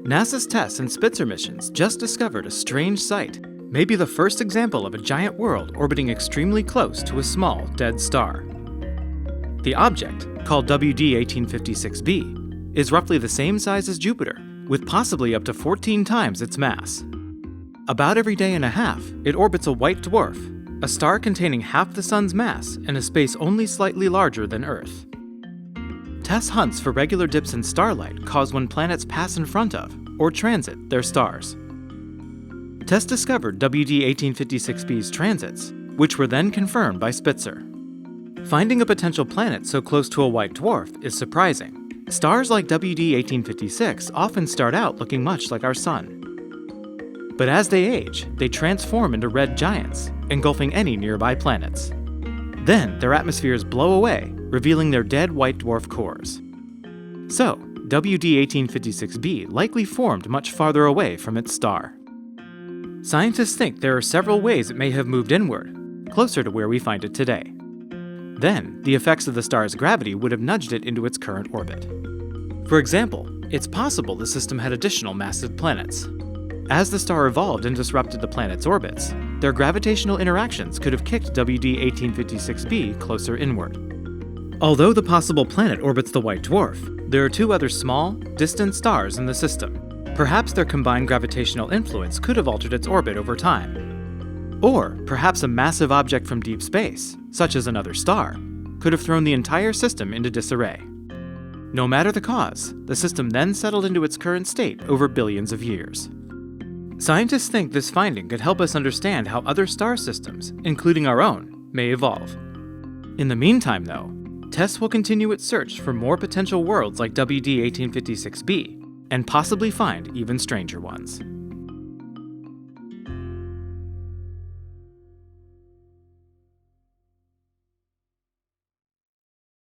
NASA's TESS and Spitzer missions just discovered a strange sight, maybe the first example of a giant world orbiting extremely close to a small, dead star. The object, called WD 1856b, is roughly the same size as Jupiter, with possibly up to 14 times its mass. About every day and a half, it orbits a white dwarf, a star containing half the Sun's mass in a space only slightly larger than Earth. TESS hunts for regular dips in starlight caused when planets pass in front of, or transit, their stars. TESS discovered WD 1856b's transits, which were then confirmed by Spitzer. Finding a potential planet so close to a white dwarf is surprising. Stars like WD 1856 often start out looking much like our Sun. But as they age, they transform into red giants, engulfing any nearby planets. Then their atmospheres blow away, revealing their dead white dwarf cores. So, WD 1856b likely formed much farther away from its star. Scientists think there are several ways it may have moved inward, closer to where we find it today. Then, the effects of the star's gravity would have nudged it into its current orbit. For example, it's possible the system had additional massive planets. As the star evolved and disrupted the planet's orbits, their gravitational interactions could have kicked WD 1856b closer inward. Although the possible planet orbits the white dwarf, there are two other small, distant stars in the system. Perhaps their combined gravitational influence could have altered its orbit over time. Or perhaps a massive object from deep space, such as another star, could have thrown the entire system into disarray. No matter the cause, the system then settled into its current state over billions of years. Scientists think this finding could help us understand how other star systems, including our own, may evolve. In the meantime, though, TESS will continue its search for more potential worlds like WD 1856b, and possibly find even stranger ones.